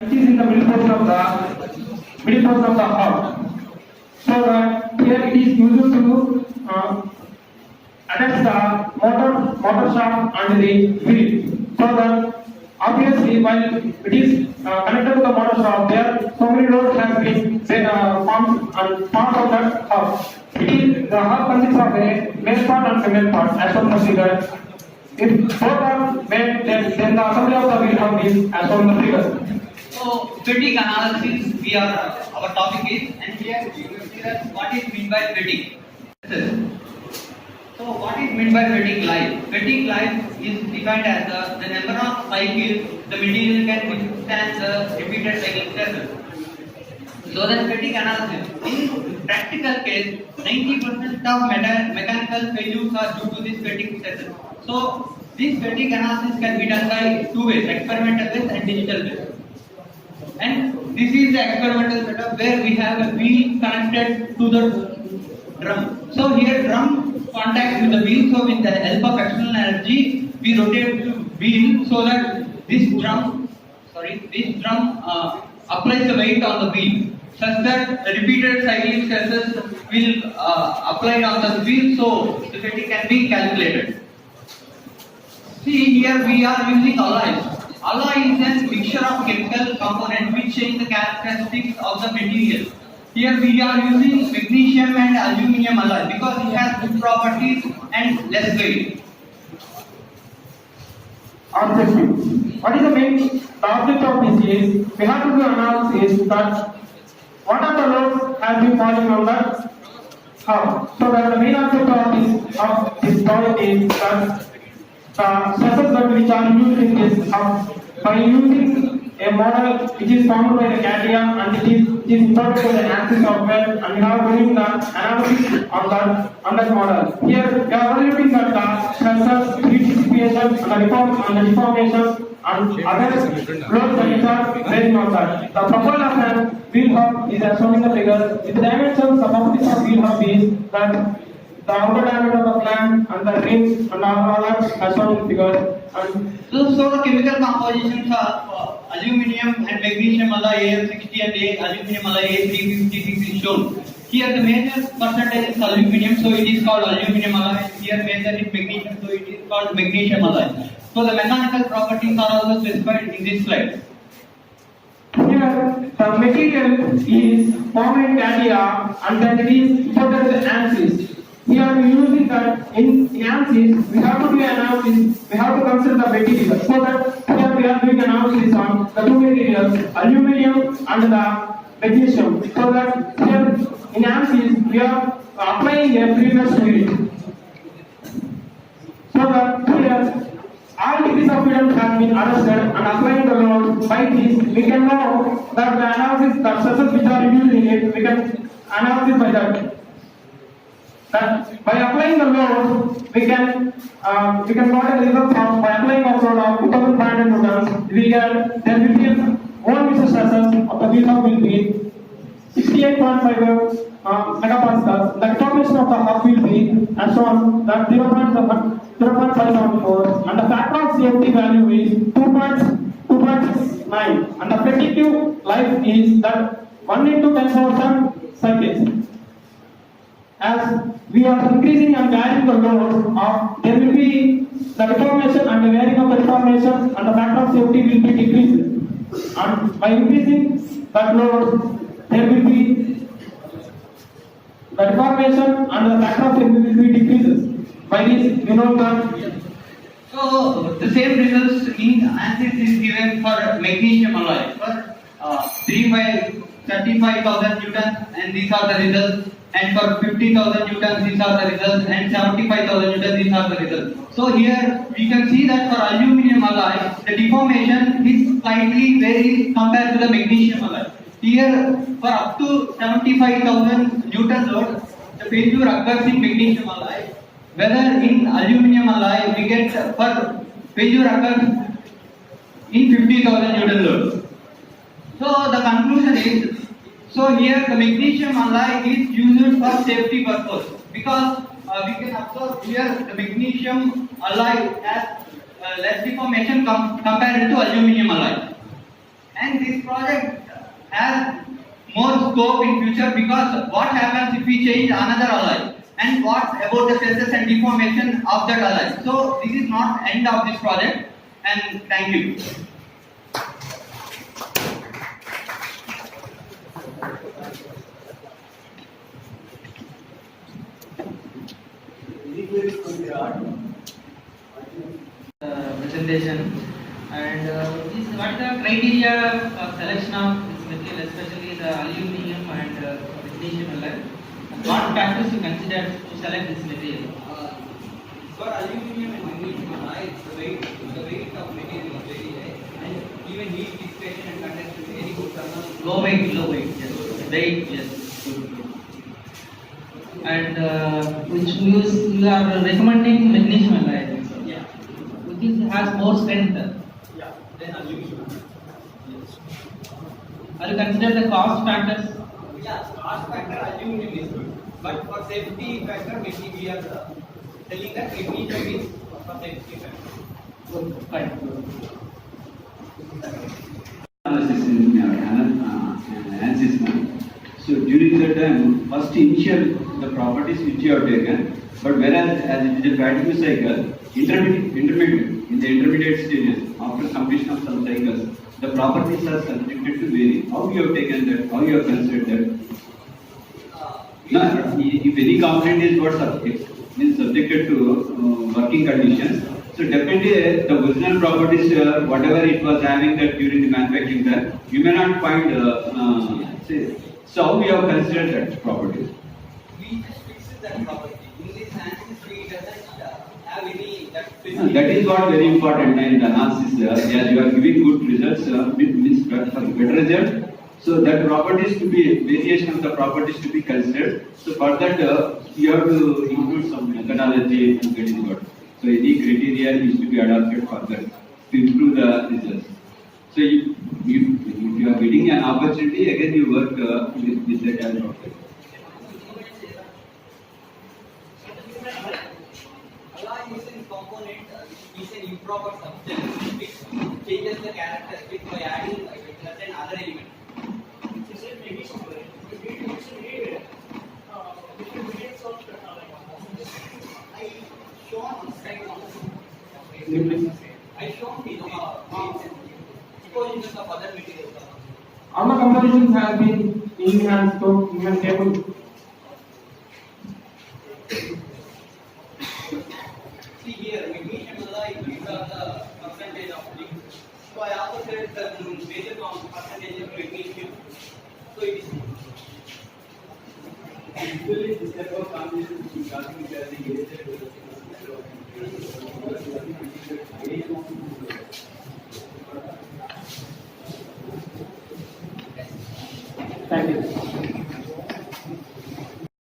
It is in the middle portion of the hub. So that here it is used to attach the motor shaft and the wheel. So that obviously while it is connected to the motor shaft, there so many loads have been formed and part of that hub. The hub consists of a male part and female part as shown in the figure. If both are made, then the assembly of the wheel hub is as shown in the figure. So fatigue analysis our topic is, and here we will see that what is meant by fatigue. So what is meant by fatigue life? Fatigue life is defined as the number of cycles the material can withstand the repeated cycle stresses. So the fatigue analysis, in practical case, 90% of mechanical failures are due to this fatigue stresses. So this fatigue analysis can be done by two ways: experimental ways and digital ways. And this is the experimental setup where we have a wheel connected to the drum. So here drum contacts with the wheel. So with the help of external energy, we rotate the wheel so that this drum applies the weight on the wheel, such that the repeated cycling stresses will apply on the wheel. So the fatigue can be calculated. See, here we are using alloys. Alloy is a mixture of chemical components which change the characteristics of the material. Here we are using magnesium and aluminium alloy because it has good properties and less weight. Objective. What is the object of this is we have to do analysis that what are the loads have been falling on the hub. So that the main object of this project is that the stresses that which are used in this hub by using a model which is formed by the CATIA and it is imported to the ANSYS software, and we are doing the analysis on that model. Here we are evaluating that the stresses, heat dissipation and the deformation and other loads that are varying on that. The profile of an wheel hub is as shown in the figure. The dimensions of the wheel hub is that the outer diameter of the clamp and the rings and all that as shown in the figure. So the chemical compositions are aluminium and magnesium alloy AM60 and aluminium alloy A356 is shown. Here the major percentage is aluminium, so it is called aluminium alloy. Here major is magnesium, so it is called magnesium alloy. So the mechanical properties are also specified in this slide. Here the material is formed in CATIA and then it is imported to the ANSYS. Here we are using that in ANSYS, we have to do analysis, we have to consider the material. So that here we are doing analysis on the two materials, aluminium and the magnesium. So that here in ANSYS, we are applying a previous unit. So that here all degrees of freedom have been adjusted and applying the load. By this, we can know that the analysis, the stresses which are used in it, we can analyze by that. By applying the load, we can got a result from by applying a load of 2500 newtons. There will be one meter stresses of the wheel hub will be 68.5 megapascals. The deformation of the hub will be as shown that 0.574 and the factor of safety value is 2.69 and the predictive life is that 1 into 10,000 cycles. As we are increasing and varying the load there will be the deformation and the varying of the deformation and the factor of safety will be decreased. And by increasing that load, there will be the deformation and the factor of safety will be decreases. By this, you know that. So the same results in ANSYS is given for magnesium alloy for 35,000 newtons, and these are the results. And for 50,000 newtons, these are the results, and 75,000 newtons, these are the results. So here we can see that for aluminium alloy, the deformation is slightly varies compared to the magnesium alloy. Here, for up to 75,000 newton load, the failure occurs in magnesium alloy. Whether in aluminium alloy, we get for failure occurs in 50,000 newton load. So the conclusion is, so here the magnesium alloy is used for safety purpose because we can observe here the magnesium alloy has less deformation compared to aluminium alloy. And this project has more scope in future because what happens if we change another alloy? And what about the stresses and deformation of that alloy? So this is not end of this project. And thank you. Presentation and this what the criteria of selection of this material, especially the aluminum and magnesium alloy. What factors you consider to select this material? For aluminum and magnesium alloy, the weight of material is very high, and even heat dissipation and conduction is very good thermal. Low weight, yes. Weight, yes. And which you are recommending magnesium alloy, I think so. Yeah. Which has more strength. Yeah. Then aluminum. Yes. Are you consider the cost factors? Yeah. Cost factor aluminum is good, but for safety factor, maybe we are telling that magnesium is for safety factor. Good, fine. Analysis in ANSYS map. So during that time, first initial the properties which you have taken, but whereas as it is a Fatigue cycle, intermediate in the intermediate stages, after completion of some cycles, the properties are subjected to vary. How you have taken that? How you have considered that? Now, if any component is what means subjected to working conditions, so definitely the original properties, whatever it was having that during the manufacturing time, you may not find, say, so how we have considered that properties? We just fixed that property. In this ANSYS, we doesn't have any that. That is what very important in the analysis. As you are giving good results, means for better result. So that properties to be variation of the properties to be considered. So for that you have to include some methodology and get it good. So any criteria is to be adopted for that to improve the results. So if you are getting an opportunity, again you work with that as well. Alloy is in component is an improper substance which changes the characteristics by adding certain other element. I shown the exposures of other materials. All the compositions have been enhanced to even table. See here, magnesium alloy, these are the percentage of zinc. So I also said the major percentage of magnesium. So it is. Usually this type of combination is Thank you.